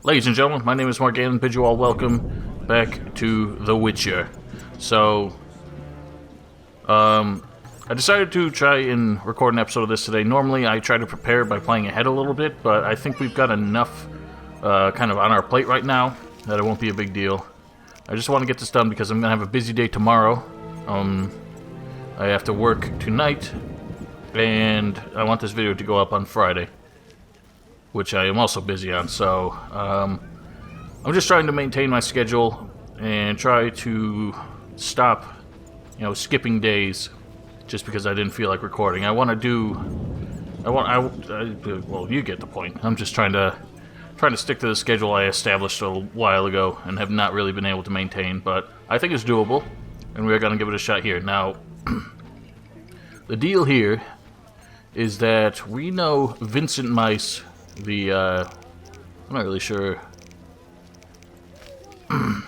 Ladies and gentlemen, my name is Mark Gannon. Bid you all welcome back to The Witcher. So, I decided to try and record an episode of this today. Normally, I try to prepare by playing ahead a little bit, but I think we've got enough kind of on our plate right now that it won't be a big deal. I just want to get this done because I'm going to have a busy day tomorrow. I have to work tonight, and I want this video to go up on Friday, which I am also busy on, so I'm just trying to maintain my schedule and try to stop, skipping days just because I didn't feel like recording. Well, you get the point. I'm just trying to stick to the schedule I established a while ago and have not really been able to maintain, but I think it's doable, and we're going to give it a shot here. Now, the deal here is that we know Vincent Meis, I'm not really sure. I'm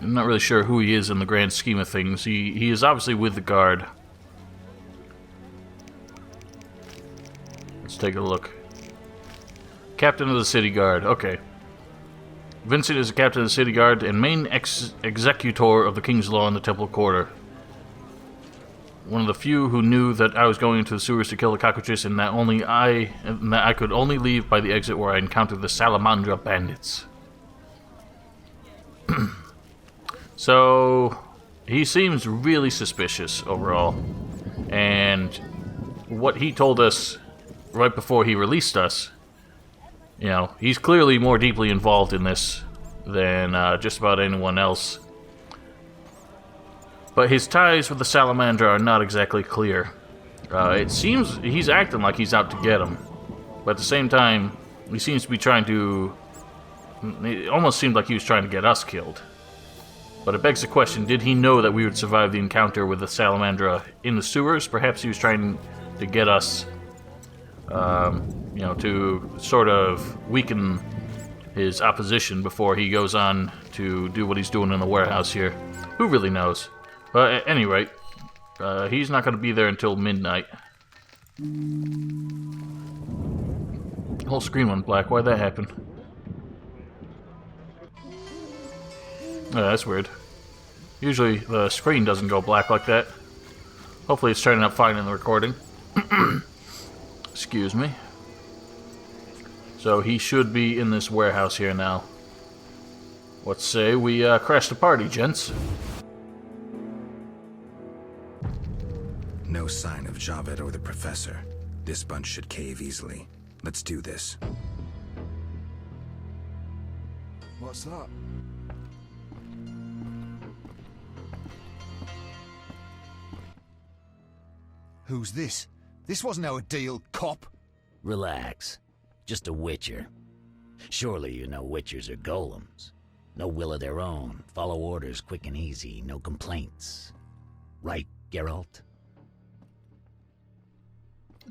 not really sure who he is in the grand scheme of things. He is obviously with the guard. Let's take a look. Captain of the city guard. Okay. Vincent is a captain of the city guard and main executor of the king's law in the temple quarter. One of the few who knew that I was going into the sewers to kill the cockroaches, and that I could only leave by the exit where I encountered the Salamandra bandits. So, he seems really suspicious overall, and what he told us right before he released us, he's clearly more deeply involved in this than just about anyone else. But his ties with the Salamandra are not exactly clear. It seems he's acting like he's out to get him. But at the same time, he seems to be trying to... It almost seemed like he was trying to get us killed. But it begs the question, did he know that we would survive the encounter with the Salamandra in the sewers? Perhaps he was trying to get us, to sort of weaken his opposition before he goes on to do what he's doing in the warehouse here. Who really knows? But at any rate, he's not going to be there until midnight. The whole screen went black. Why'd that happen? Oh, that's weird. Usually the screen doesn't go black like that. Hopefully it's turning out fine in the recording. Excuse me. So he should be in this warehouse here now. Let's say we crash the party, gents. No sign of Javed or the professor. This bunch should cave easily. Let's do this. What's that? Who's this? This wasn't our deal, cop. Relax. Just a witcher. Surely you know witchers are golems. No will of their own. Follow orders quick and easy. No complaints. Right, Geralt?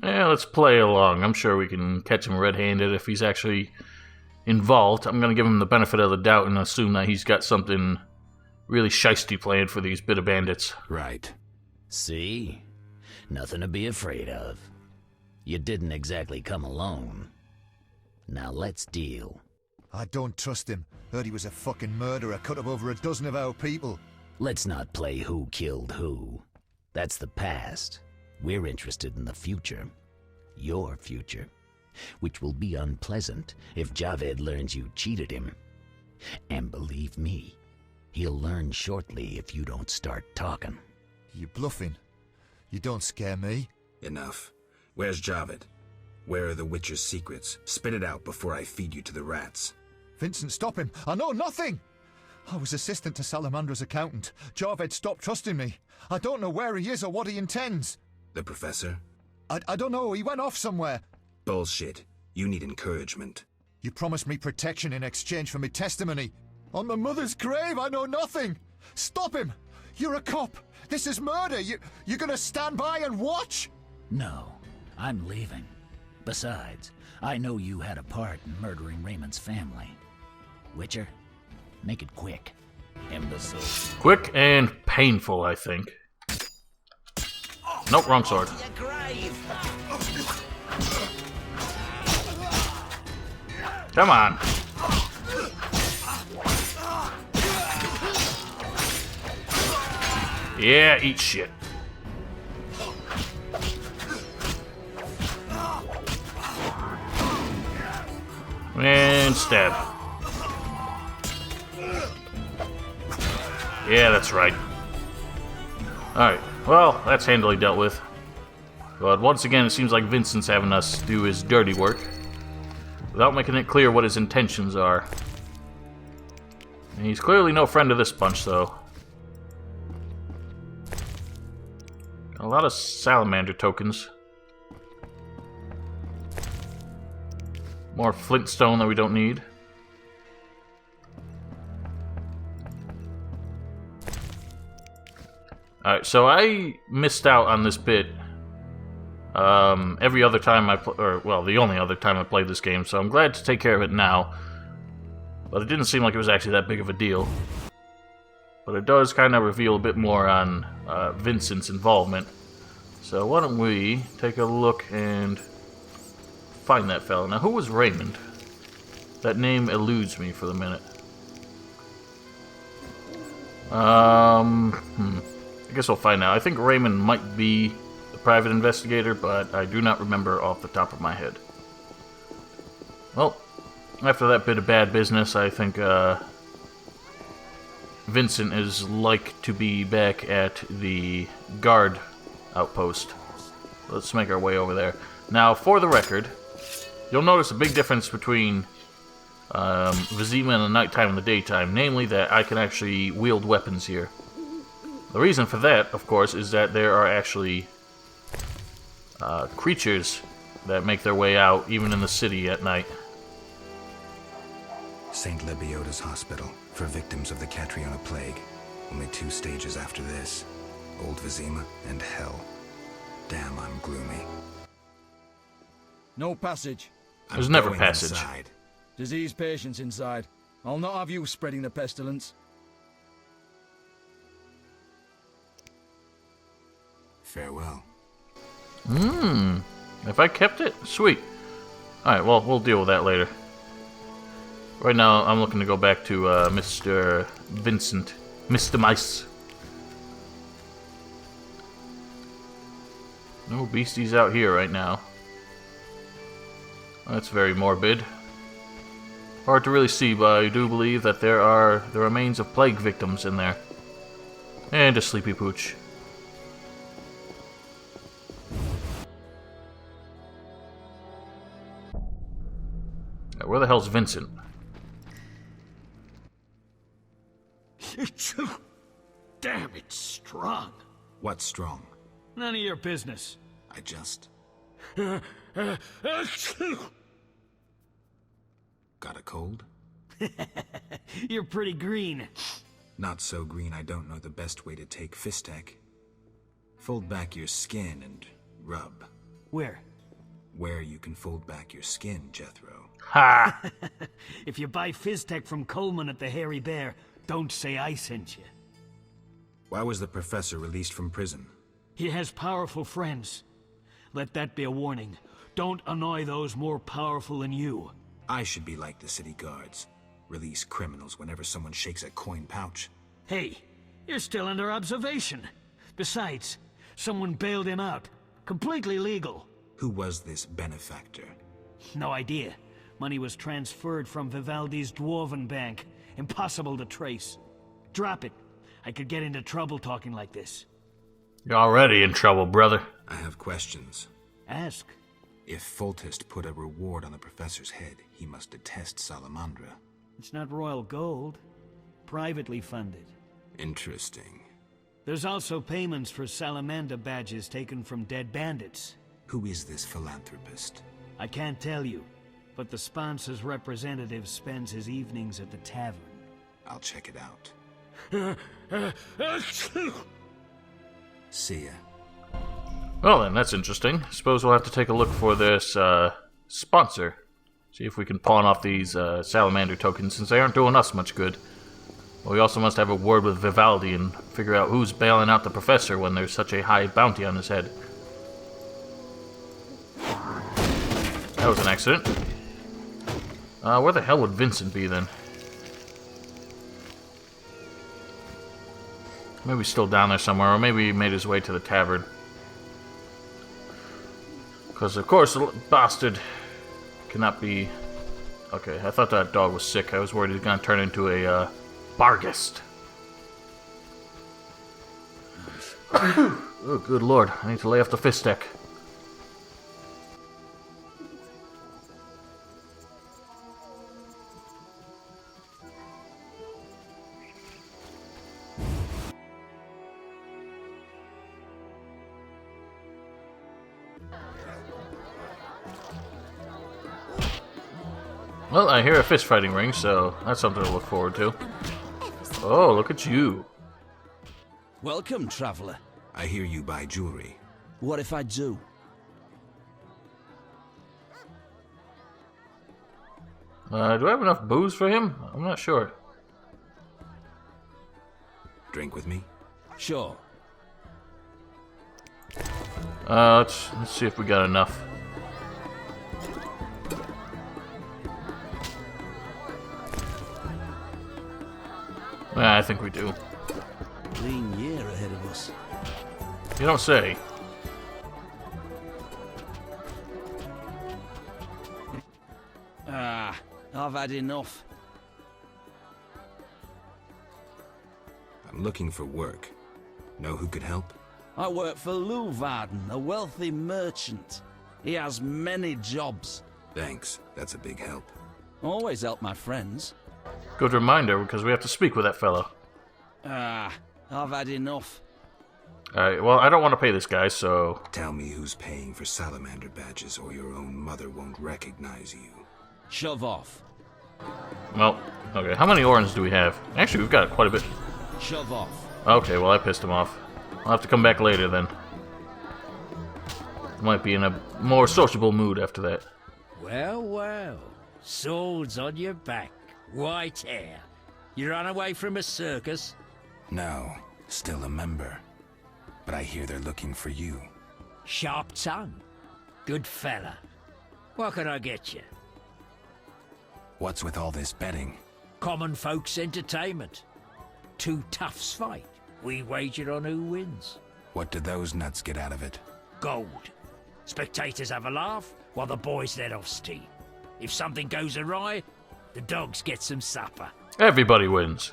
Yeah, let's play along. I'm sure we can catch him red-handed if he's actually involved. I'm going to give him the benefit of the doubt and assume that he's got something really shiesty planned for these bit of bandits. Right. See? Nothing to be afraid of. You didn't exactly come alone. Now let's deal. I don't trust him. Heard he was a fucking murderer, cut up over a dozen of our people. Let's not play who killed who. That's the past. We're interested in the future. Your future. Which will be unpleasant if Javed learns you cheated him. And believe me, he'll learn shortly if you don't start talking. You bluffing? You don't scare me. Enough. Where's Javed? Where are the Witcher's secrets? Spit it out before I feed you to the rats. Vincent, stop him. I know nothing. I was assistant to Salamandra's accountant. Javed stopped trusting me. I don't know where he is or what he intends. The professor? I don't know. He went off somewhere. Bullshit. You need encouragement. You promised me protection in exchange for my testimony. On my mother's grave, I know nothing. Stop him. You're a cop. This is murder. You're gonna stand by and watch? No, I'm leaving. Besides, I know you had a part in murdering Raymond's family. Witcher, make it quick. Imbecile. Quick and painful, I think. Nope, wrong sword. Come on. Yeah, eat shit. And stab. Yeah, that's right. Alright, well, that's handily dealt with. But once again, it seems like Vincent's having us do his dirty work, without making it clear what his intentions are. And he's clearly no friend of this bunch, though. Got a lot of salamander tokens. More flintstone that we don't need. Alright, so I missed out on this bit every other time the only other time I played this game, so I'm glad to take care of it now. But it didn't seem like it was actually that big of a deal. But it does kind of reveal a bit more on Vincent's involvement. So why don't we take a look and find that fella. Now, who was Raymond? That name eludes me for the minute. I guess we'll find out. I think Raymond might be the private investigator, but I do not remember off the top of my head. Well, after that bit of bad business, I think Vincent is like to be back at the guard outpost. Let's make our way over there. Now, for the record, you'll notice a big difference between Vizima in the nighttime and the daytime, namely that I can actually wield weapons here. The reason for that, of course, is that there are actually creatures that make their way out, even in the city at night. St. Lebioda's hospital for victims of the Catriona plague. Only 2 stages after this. Old Vizima and hell. Damn, I'm gloomy. No passage. There's never passage. Inside. Disease patients inside. I'll not have you spreading the pestilence. Farewell. If I kept it? Sweet. Alright, well, we'll deal with that later. Right now, I'm looking to go back to Mr. Vincent. Mr. Meis. No beasties out here right now. That's very morbid. Hard to really see, but I do believe that there are the remains of plague victims in there. And a sleepy pooch. Now, where the hell's Vincent? Damn, it's strong. What's strong? None of your business. I just... Got a cold? You're pretty green. Not so green I don't know the best way to take Fistech. Fold back your skin and rub. Where? Where you can fold back your skin, Jethro. Ha! If you buy Fiztech from Coleman at the Hairy Bear, don't say I sent you. Why was the professor released from prison? He has powerful friends. Let that be a warning. Don't annoy those more powerful than you. I should be like the city guards. Release criminals whenever someone shakes a coin pouch. Hey, you're still under observation. Besides, someone bailed him out. Completely legal. Who was this benefactor? No idea. Money was transferred from Vivaldi's Dwarven Bank. Impossible to trace. Drop it. I could get into trouble talking like this. You're already in trouble, brother. I have questions. Ask. If Foltest put a reward on the professor's head, he must detest Salamandra. It's not royal gold. Privately funded. Interesting. There's also payments for Salamander badges taken from dead bandits. Who is this philanthropist? I can't tell you, but the sponsor's representative spends his evenings at the tavern. I'll check it out. See ya. Well then, that's interesting. Suppose we'll have to take a look for this sponsor. See if we can pawn off these salamander tokens, since they aren't doing us much good. Well, we also must have a word with Vivaldi and figure out who's bailing out the professor when there's such a high bounty on his head. That was an accident. Where the hell would Vincent be then? Maybe he's still down there somewhere, or maybe he made his way to the tavern. Because, of course, the bastard cannot be... Okay, I thought that dog was sick. I was worried he was going to turn into a Barghest. Oh, good lord. I need to lay off the fist deck. Well, I hear a fist-fighting ring, so that's something to look forward to. Oh, look at you. Welcome, traveler. I hear you buy jewelry. What if I do? Do I have enough booze for him? I'm not sure. Drink with me? Sure. Let's see if we got enough. Yeah, I think we do. Clean year ahead of us. You don't say. I've had enough. I'm looking for work. Know who could help? I work for Leuwarden, a wealthy merchant. He has many jobs. Thanks, that's a big help. Always help my friends. Good reminder, because we have to speak with that fellow. I've had enough. Alright, well, I don't want to pay this guy, so... Tell me who's paying for salamander badges or your own mother won't recognize you. Shove off. Well, okay, how many orange do we have? Actually, we've got quite a bit. Shove off. Okay, well, I pissed him off. I'll have to come back later, then. Might be in a more sociable mood after that. Well, well. Swords on your back. White hair. You ran away from a circus? No, still a member. But I hear they're looking for you. Sharp tongue. Good fella. What can I get you? What's with all this betting? Common folks' entertainment. Two toughs fight. We wager on who wins. What do those nuts get out of it? Gold. Spectators have a laugh while the boys let off steam. If something goes awry, the dogs get some supper. Everybody wins.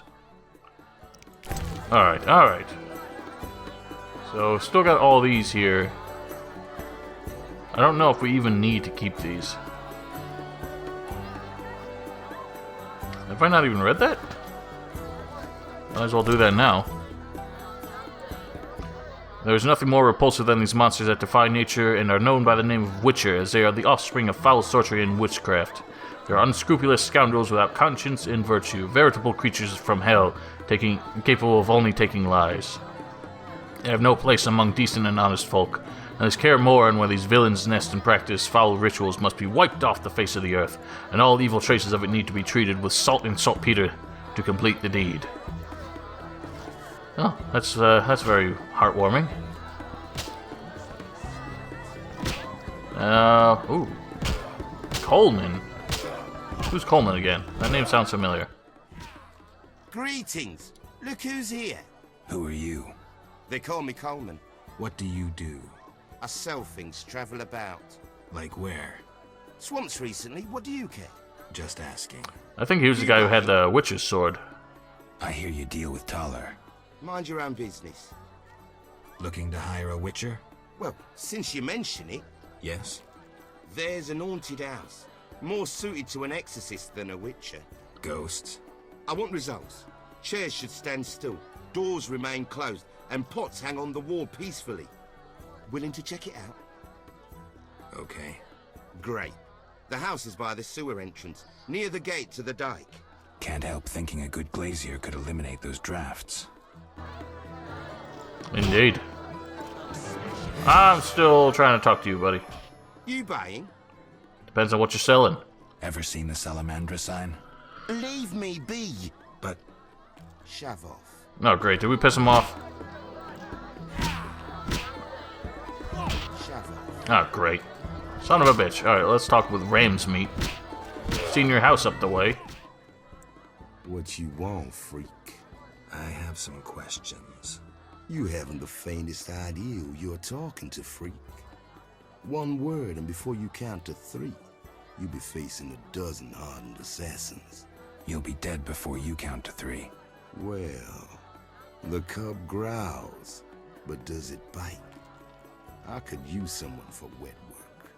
Alright, alright. So, still got all these here. I don't know if we even need to keep these. Have I not even read that? Might as well do that now. There is nothing more repulsive than these monsters that defy nature and are known by the name of Witcher, as they are the offspring of foul sorcery and witchcraft. They are unscrupulous scoundrels without conscience and virtue, veritable creatures from hell, capable of only taking lies. They have no place among decent and honest folk, and as Kaer Morhen, where these villains nest and practice foul rituals, must be wiped off the face of the earth, and all evil traces of it need to be treated with salt and saltpeter to complete the deed. Oh, that's very heartwarming. Ooh. Coleman? Who's Coleman again? That name sounds familiar. Greetings. Look who's here. Who are you? They call me Coleman. What do you do? I sell things, travel about. Like where? Swamps recently, what do you care? Just asking. I think he was the guy who had the witch's sword. I hear you deal with Taller. Mind your own business. Looking to hire a witcher? Well, since you mention it, Yes? there's an haunted house. More suited to an exorcist than a witcher. Ghosts? I want results. Chairs should stand still, doors remain closed, and pots hang on the wall peacefully. Willing to check it out? Okay. Great. The house is by the sewer entrance, near the gate to the dike. Can't help thinking a good glazier could eliminate those drafts. Indeed. I'm still trying to talk to you, buddy. You buying? Depends on what you're selling. Ever seen the Salamandra sign? Leave me be. But Shove off. Oh, great. Did we piss him off? Shove off. Oh, great. Son of a bitch. Alright, let's talk with Ram's meat. Seen your house up the way. What you want, freak? I have some questions. You haven't the faintest idea who you're talking to, freak. One word, and before you count to 3, you'll be facing a dozen hardened assassins. You'll be dead before you count to 3. Well, the cub growls, but does it bite? I could use someone for wet work.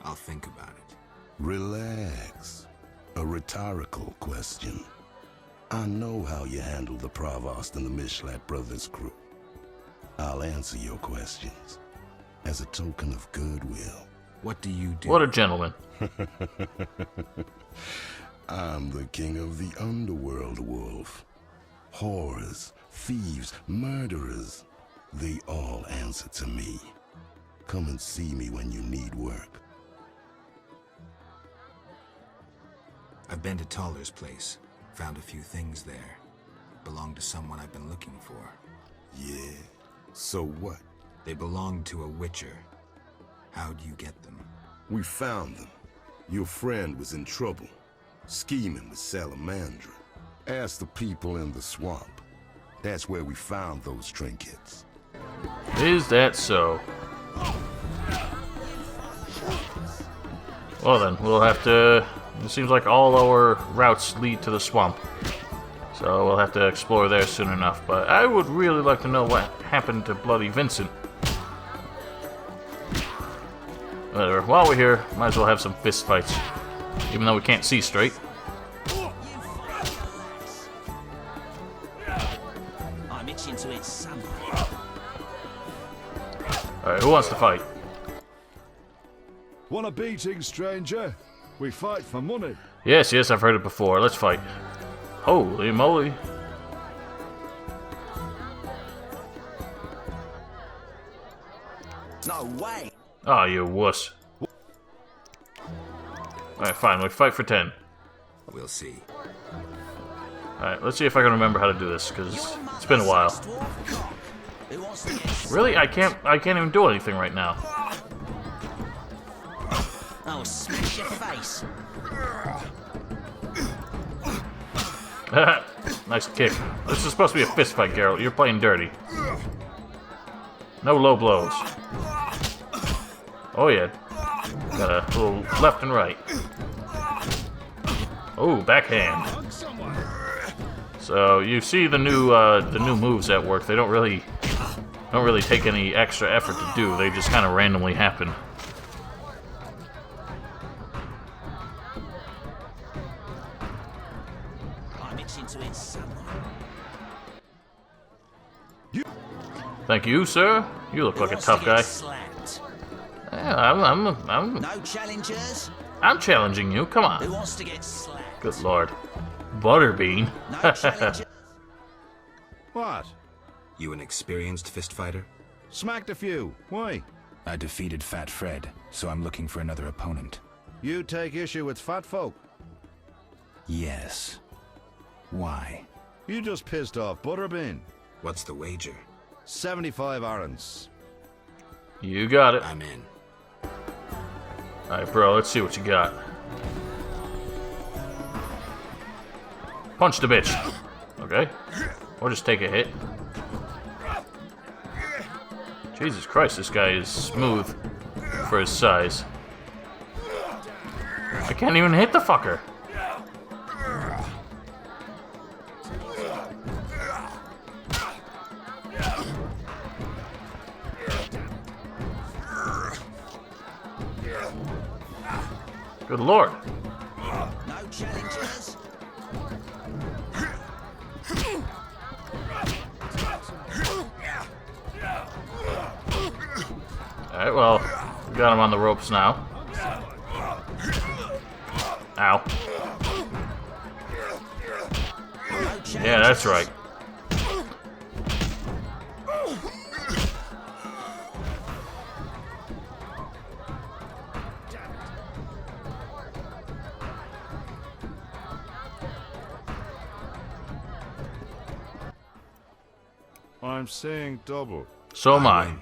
I'll think about it. Relax. A rhetorical question. I know how you handle the Provost and the Mishlat brothers' crew. I'll answer your questions as a token of goodwill. What do you do? What a gentleman. I'm the king of the underworld, Wolf. Whores, thieves, murderers, they all answer to me. Come and see me when you need work. I've been to Taller's place. Found a few things there. Belong to someone I've been looking for. Yeah? So what? They belong to a Witcher. How'd you get them? We found them. Your friend was in trouble, scheming with Salamandra. Ask the people in the swamp. That's where we found those trinkets. Is that so? Well then, we'll have to... It seems like all our routes lead to the swamp. So we'll have to explore there soon enough. But I would really like to know what happened to bloody Vincent. Whatever. While we're here, might as well have some fist fights. Even though we can't see straight. I'm itching to eat salmon. Alright, who wants to fight? Want a beating, stranger? We fight for money. Yes, yes, I've heard it before. Let's fight. Holy moly. No way. Oh, you wuss. Alright, fine. We fight for 10. We'll see. Alright, let's see if I can remember how to do this, because it's been a while. Really? I can't even do anything right now. I'll smash your face. Nice kick. This is supposed to be a fist fight, Geralt. You're playing dirty. No low blows. Oh yeah. Got a little left and right. Oh, backhand. So you see the new moves at work. They don't really take any extra effort to do. They just kind of randomly happen. Thank you, sir. You look like a tough guy. Yeah, No challengers. I'm challenging you. Come on. Who wants to get slapped? Good lord. Butterbean. No challengers. What? You an experienced fist fighter? Smacked a few. Why? I defeated Fat Fred, so I'm looking for another opponent. You take issue with fat folk. Yes. Why? You just pissed off Butterbean. What's the wager? 75 arons. You got it. I'm in. Alright, bro, let's see what you got. Punch the bitch. Okay. Or just take a hit. Jesus Christ, this guy is smooth for his size. I can't even hit the fucker. Good lord. No challengers. Alright, well, we got him on the ropes now. Ow. Yeah, that's right. I'm seeing double. So am I.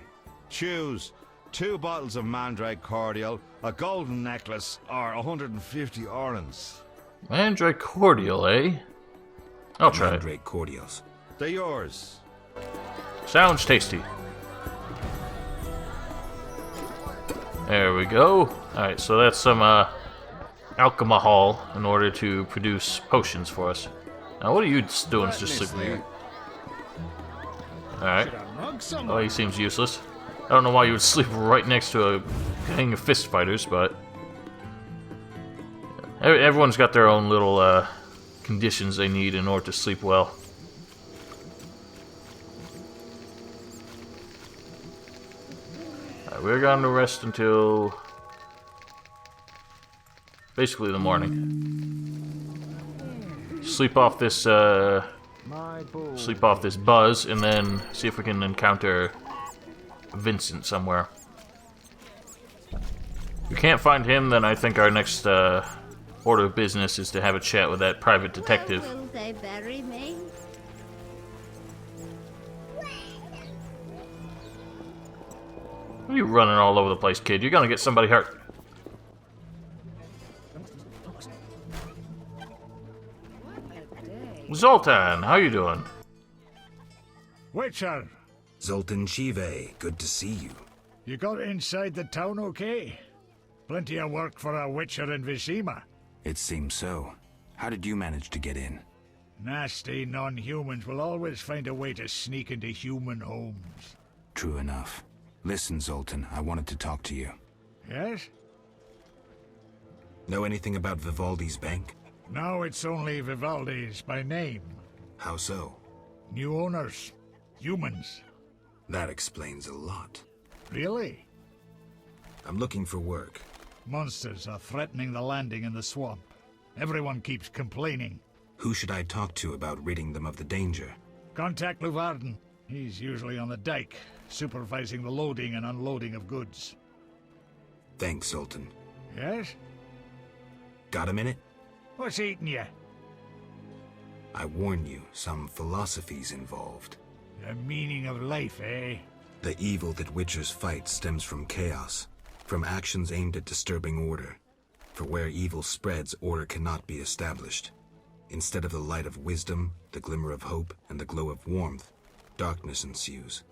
Choose 2 bottles of Mandrake cordial, a golden necklace, or 150 orens. Mandrake cordial, eh? I'll try it. Mandrake cordials. They're yours. Sounds tasty. There we go. Alright, so that's some alcohol in order to produce potions for us. Now, what are you doing just sleeping here? Alright. Oh, he seems useless. I don't know why you would sleep right next to a gang of fist fighters, but everyone's got their own little conditions they need in order to sleep well. Alright, we're going to rest until basically the morning. Sleep off this buzz, and then see if we can encounter Vincent somewhere. If we can't find him, then I think our next order of business is to have a chat with that private detective. Where will they bury me? What are you running all over the place, kid? You're gonna get somebody hurt. Zoltan, how you doing? Witcher, Zoltan Chive, good to see you. you got inside the town okay? Plenty of work for a Witcher in Vizima. It seems so. How did you manage to get in? Nasty non-humans will always find a way to sneak into human homes. True enough. Listen, Zoltan, I wanted to talk to you. Yes? Know anything about Vivaldi's bank? Now it's only Vivaldi's by name. How so? New owners. Humans. That explains a lot. Really? I'm looking for work. Monsters are threatening the landing in the swamp. Everyone keeps complaining. Who should I talk to about ridding them of the danger? Contact Luvarden. He's usually on the dike, supervising the loading and unloading of goods. Thanks, Zoltan. Yes? Got a minute? What's eating you? I warn you, some philosophy's involved. The meaning of life, eh? The evil that Witchers fight stems from chaos, from actions aimed at disturbing order. For where evil spreads, order cannot be established. Instead of the light of wisdom, the glimmer of hope, and the glow of warmth, darkness ensues.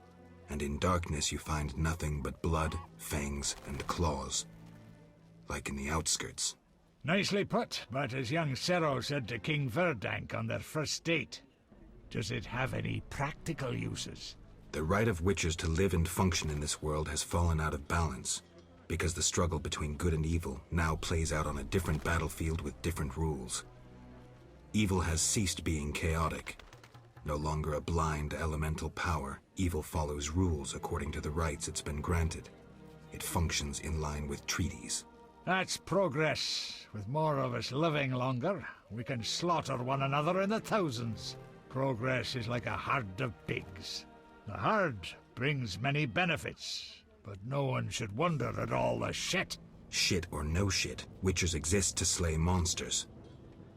And in darkness you find nothing but blood, fangs, and claws. Like in the outskirts. Nicely put, but as young Cero said to King Verdank on their first date, does it have any practical uses? The right of Witchers to live and function in this world has fallen out of balance, because the struggle between good and evil now plays out on a different battlefield with different rules. Evil has ceased being chaotic. No longer a blind elemental power, evil follows rules according to the rights it's been granted. It functions in line with treaties. That's progress. With more of us living longer, we can slaughter one another in the thousands. Progress is like a herd of pigs. The herd brings many benefits, but no one should wonder at all the shit. Shit or no shit, Witchers exist to slay monsters.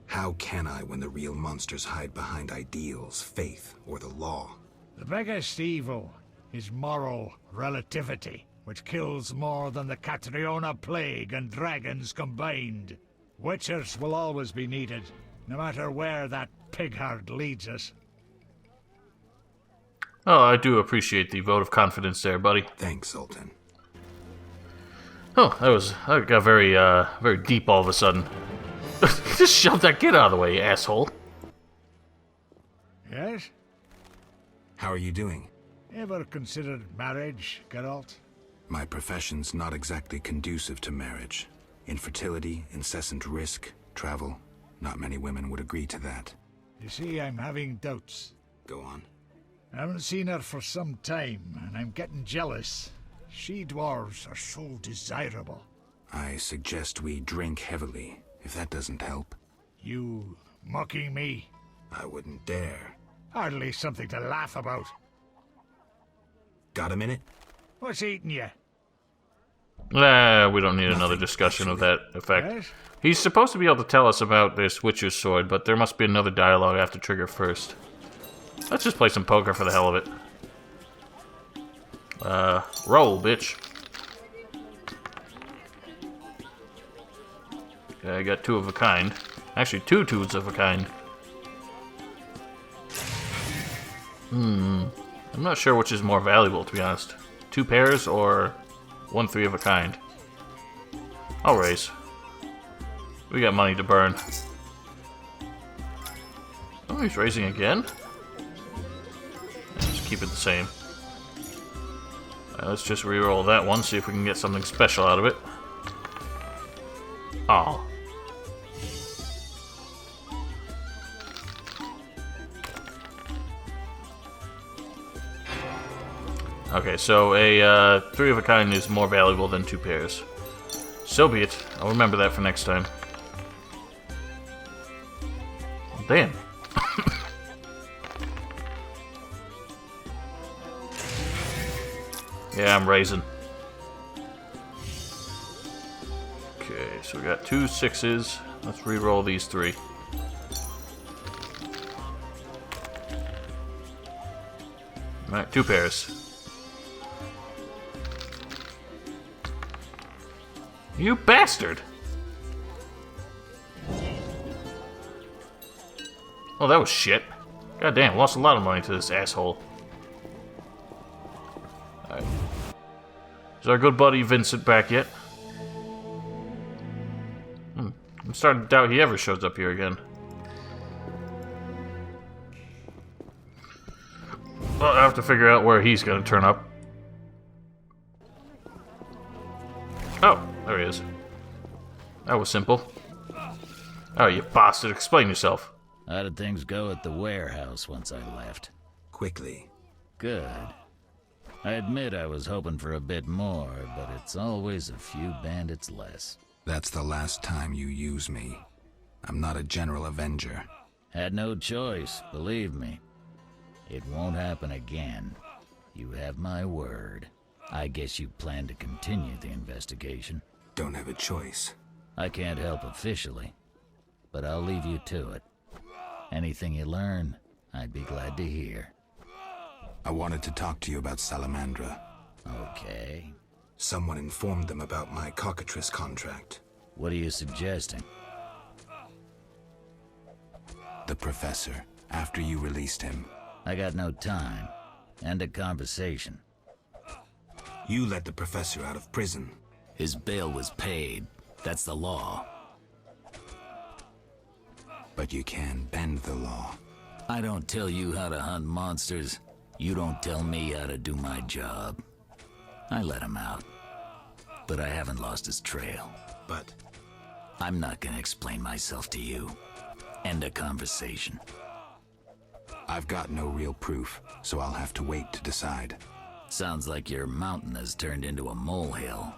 How can I when the real monsters hide behind ideals, faith, or the law? The biggest evil is moral relativity, which kills more than the Catriona plague and dragons combined. Witchers will always be needed, no matter where that pig herd leads us. Oh, I do appreciate the vote of confidence there, buddy. Thanks, Sultan. Oh, that got very, very deep all of a sudden. Just shove that kid out of the way, you asshole. Yes? How are you doing? Ever considered marriage, Geralt? My profession's not exactly conducive to marriage. Infertility, incessant risk, travel. Not many women would agree to that. You see, I'm having doubts. Go on. I haven't seen her for some time, and I'm getting jealous. She-dwarves are so desirable. I suggest we drink heavily, if that doesn't help. You mocking me? I wouldn't dare. Hardly something to laugh about. Got a minute? What's eating you? We don't need another discussion of that effect. Yes? He's supposed to be able to tell us about this Witcher's sword, but there must be another dialogue I have to trigger first. Let's just play some poker for the hell of it. Roll, bitch. Okay, I got two of a kind. Actually, two twos of a kind. I'm not sure which is more valuable, to be honest. 2 pairs or 1 3 of a kind. I'll raise. We got money to burn. Oh, he's raising again? Just keep it the same. Alright, let's just reroll that one, see if we can get something special out of it. Oh. Okay, so a 3 of a kind is more valuable than 2 pairs. So be it. I'll remember that for next time. Damn. Yeah, I'm raising. Okay, so we got 2 6s. Let's re-roll these 3. Alright, 2 pairs. You bastard! Oh, that was shit. God damn, lost a lot of money to this asshole. Alright. Is our good buddy Vincent back yet? I'm starting to doubt he ever shows up here again. Well, I have to figure out where he's gonna turn up. Oh, there he is. That was simple. Oh, you bastard, explain yourself. How did things go at the warehouse once I left? Quickly. Good. I admit I was hoping for a bit more, but it's always a few bandits less. That's the last time you use me. I'm not a general avenger. Had no choice, believe me. It won't happen again. You have my word. I guess you plan to continue the investigation. Don't have a choice. I can't help officially, but I'll leave you to it. Anything you learn, I'd be glad to hear. I wanted to talk to you about Salamandra. Okay. Someone informed them about my cockatrice contract. What are you suggesting? The professor, after you released him. I got no time. End of conversation. You let the professor out of prison. His bail was paid. That's the law. But you can bend the law. I don't tell you how to hunt monsters. You don't tell me how to do my job. I let him out. But I haven't lost his trail. But I'm not gonna explain myself to you. End of conversation. I've got no real proof, so I'll have to wait to decide. Sounds like your mountain has turned into a molehill.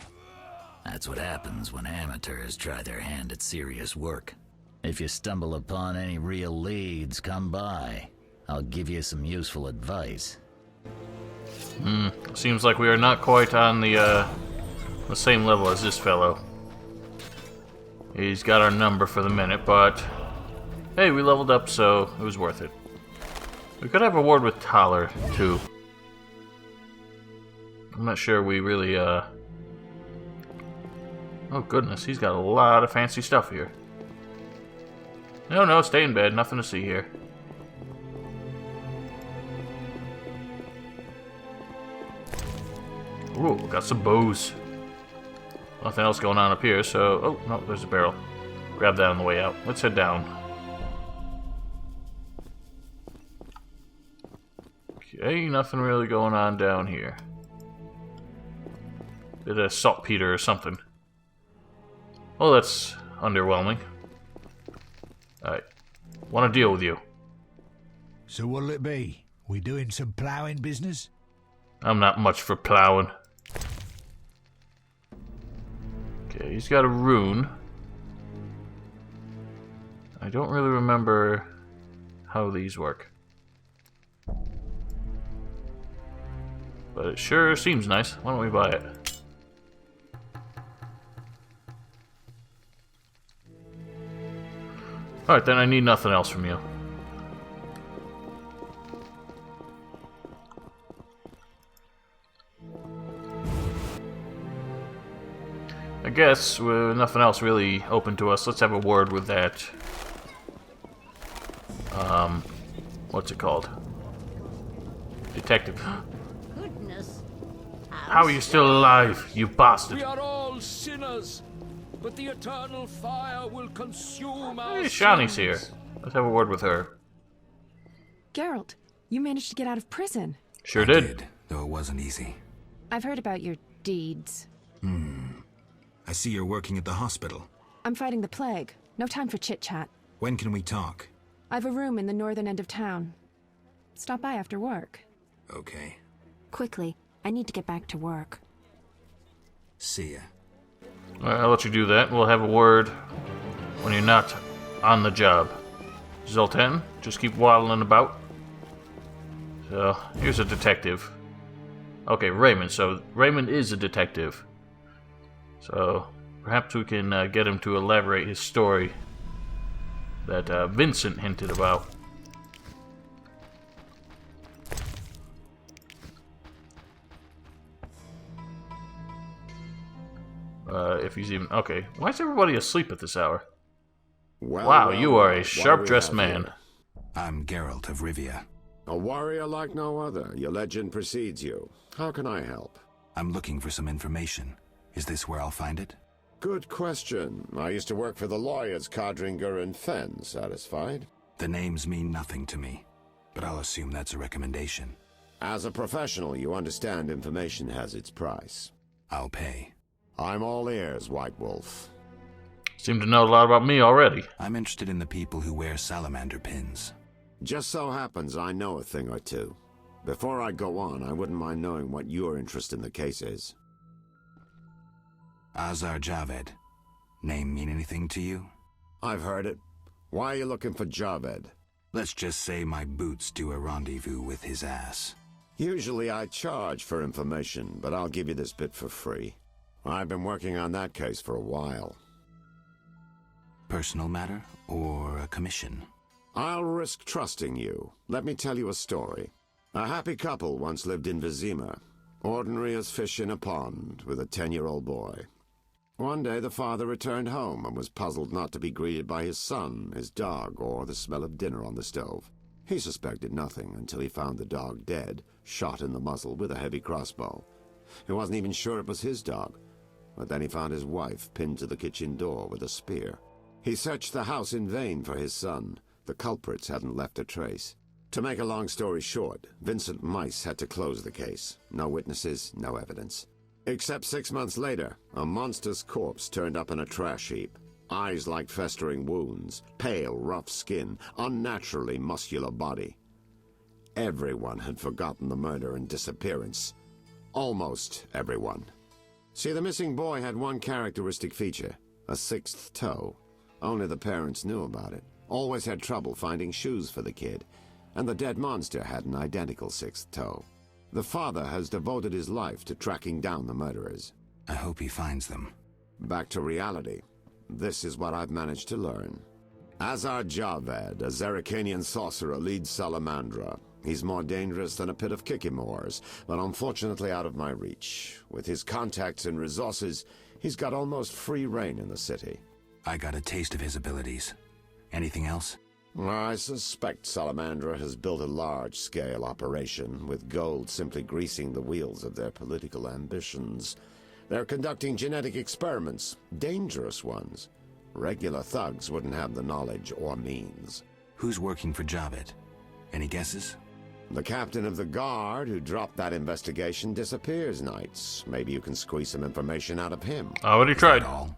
That's what happens when amateurs try their hand at serious work. If you stumble upon any real leads, come by. I'll give you some useful advice. Seems like we are not quite on the same level as this fellow. He's got our number for the minute, but hey, we leveled up, so it was worth it. We could have a word with Tyler, too. I'm not sure we really, Oh goodness, he's got a lot of fancy stuff here. No, stay in bed, nothing to see here. Ooh, got some bows. Nothing else going on up here, so... Oh, no, there's a barrel. Grab that on the way out. Let's head down. Okay, nothing really going on down here. Bit of saltpeter or something. Oh, that's underwhelming. Alright. Want to deal with you. So what'll it be? We doing some ploughing business? I'm not much for plowing. Okay, he's got a rune. I don't really remember how these work. But it sure seems nice. Why don't we buy it? Alright, then I need nothing else from you. I guess with nothing else really open to us, let's have a word with that. What's it called? Detective. Goodness. How are you still alive, you bastard? We are all sinners, but the eternal fire will consume our Hey, Shawnee's here. sins. Let's have a word with her. Geralt, you managed to get out of prison. Sure I did. Though it wasn't easy. I've heard about your deeds. I see you're working at the hospital. I'm fighting the plague. No time for chit-chat. When can we talk? I've a room in the northern end of town. Stop by after work. Okay. Quickly, I need to get back to work. See ya. Alright, I'll let you do that. We'll have a word when you're not on the job. Zoltan, just keep waddling about. So, here's a detective. Okay, Raymond. So, Raymond is a detective. So, perhaps we can get him to elaborate his story that Vincent hinted about. If he's even... Okay, why is everybody asleep at this hour? Wow, you are a sharp-dressed man. I'm Geralt of Rivia. A warrior like no other. Your legend precedes you. How can I help? I'm looking for some information. Is this where I'll find it? Good question. I used to work for the lawyers Codringer and Fenn. Satisfied? The names mean nothing to me, but I'll assume that's a recommendation. As a professional, you understand information has its price. I'll pay. I'm all ears, White Wolf. Seem to know a lot about me already. I'm interested in the people who wear salamander pins. Just so happens I know a thing or two. Before I go on, I wouldn't mind knowing what your interest in the case is. Azar Javed. Name mean anything to you? I've heard it. Why are you looking for Javed? Let's just say my boots do a rendezvous with his ass. Usually I charge for information, but I'll give you this bit for free. I've been working on that case for a while. Personal matter or a commission? I'll risk trusting you. Let me tell you a story. A happy couple once lived in Vizima, ordinary as fish in a pond, with a 10-year-old boy. One day the father returned home and was puzzled not to be greeted by his son, his dog, or the smell of dinner on the stove. He suspected nothing until he found the dog dead, shot in the muzzle with a heavy crossbow. He wasn't even sure it was his dog, but then he found his wife pinned to the kitchen door with a spear. He searched the house in vain for his son. The culprits hadn't left a trace. To make a long story short, Vincent Meis had to close the case. No witnesses, no evidence. Except 6 months later, a monster's corpse turned up in a trash heap. Eyes like festering wounds, pale, rough skin, unnaturally muscular body. Everyone had forgotten the murder and disappearance. Almost everyone. See, the missing boy had one characteristic feature, a sixth toe. Only the parents knew about it. Always had trouble finding shoes for the kid, and the dead monster had an identical sixth toe. The father has devoted his life to tracking down the murderers. I hope he finds them. Back to reality. This is what I've managed to learn. Azar Javed, a Zerrikanian sorcerer, leads Salamandra. He's more dangerous than a pit of Kikimors, but unfortunately out of my reach. With his contacts and resources, he's got almost free reign in the city. I got a taste of his abilities. Anything else? I suspect Salamandra has built a large-scale operation, with gold simply greasing the wheels of their political ambitions. They're conducting genetic experiments, dangerous ones. Regular thugs wouldn't have the knowledge or means. Who's working for Javed? Any guesses? The captain of the guard who dropped that investigation disappears nights. Maybe you can squeeze some information out of him. Already tried. All?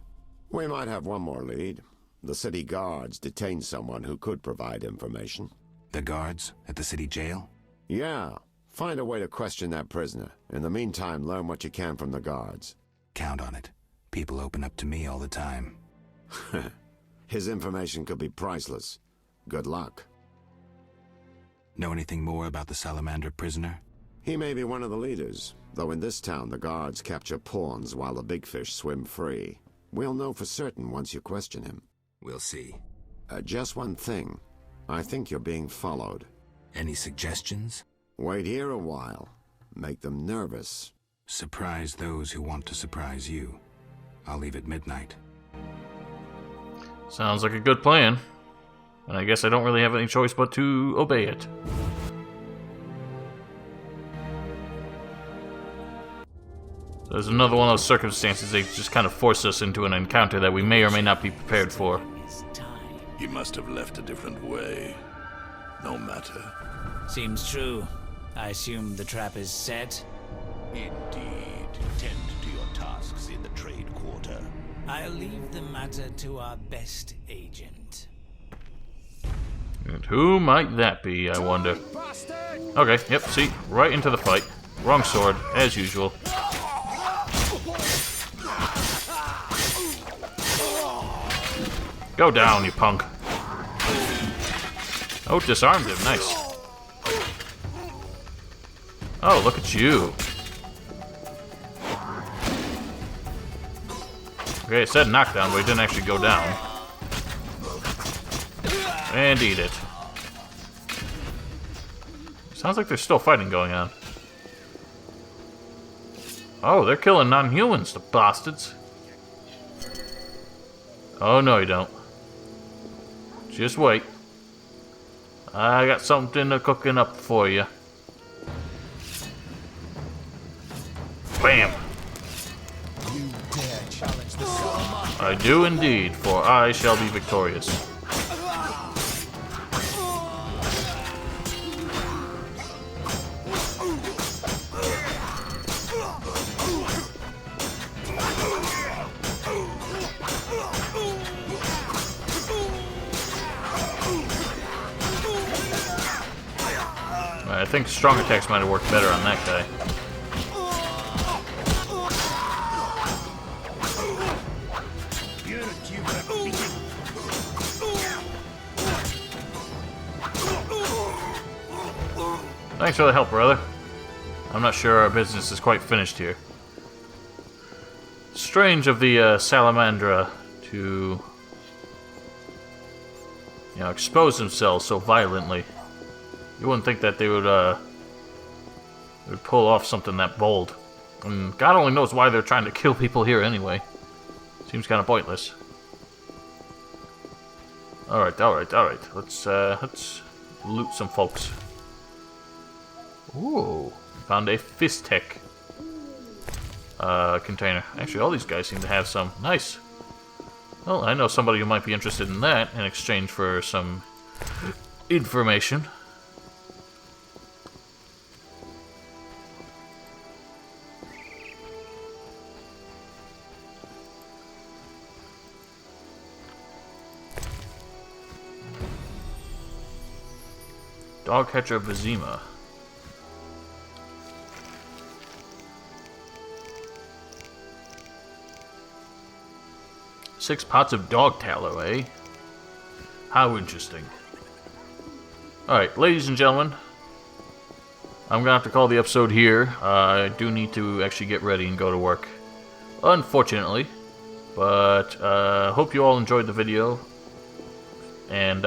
We might have one more lead. The city guards detained someone who could provide information. The guards at the city jail? Yeah. Find a way to question that prisoner. In the meantime, learn what you can from the guards. Count on it. People open up to me all the time. His information could be priceless. Good luck. Know anything more about the Salamander prisoner? He may be one of the leaders, though in this town the guards capture pawns while the big fish swim free. We'll know for certain once you question him. We'll see. Just one thing. I think you're being followed. Any suggestions? Wait here a while. Make them nervous. Surprise those who want to surprise you. I'll leave at midnight. Sounds like a good plan. And I guess I don't really have any choice but to obey it. There's another one of those circumstances. They just kind of force us into an encounter that we may or may not be prepared for. He must have left a different way. No matter. Seems true. I assume the trap is set? Indeed. Tend to your tasks in the trade quarter. I'll leave the matter to our best agent. And who might that be, I wonder? Okay, yep, see, right into the fight. Wrong sword, as usual. Go down, you punk. Oh, disarmed him, nice. Oh, look at you. Okay, it said knockdown, but it didn't actually go down. And eat it. Sounds like there's still fighting going on. Oh, they're killing non-humans, the bastards. Oh, no, you don't. Just wait. I got something cooking up for you. Bam! You dare challenge the Salamandra? I do indeed, for I shall be victorious. I think strong attacks might have worked better on that guy. Thanks for the help, brother. I'm not sure our business is quite finished here. Strange of the Salamandra to, expose themselves so violently. You wouldn't think that they would pull off something that bold. And God only knows why they're trying to kill people here anyway. Seems kind of pointless. Alright. Let's loot some folks. Ooh, found a Fistfighting container. Actually, all these guys seem to have some. Nice. Well, I know somebody who might be interested in that in exchange for some information. Dogcatcher Vizima. Six pots of dog tallow, eh? How interesting. Alright, ladies and gentlemen, I'm gonna have to call the episode here. I do need to actually get ready and go to work. Unfortunately. But, hope you all enjoyed the video. And,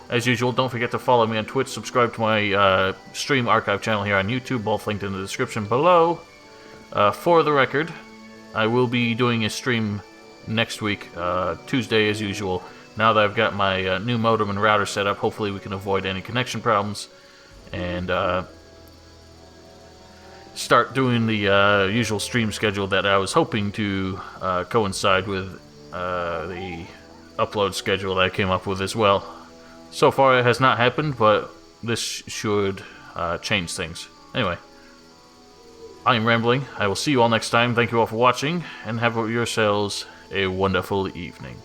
as usual, don't forget to follow me on Twitch, subscribe to my stream archive channel here on YouTube, both linked in the description below. For the record, I will be doing a stream next week, Tuesday as usual. Now that I've got my new modem and router set up, hopefully we can avoid any connection problems and start doing the usual stream schedule that I was hoping to coincide with the upload schedule that I came up with as well. So far it has not happened, but this should change things. Anyway, I am rambling. I will see you all next time. Thank you all for watching, and have yourselves a wonderful evening.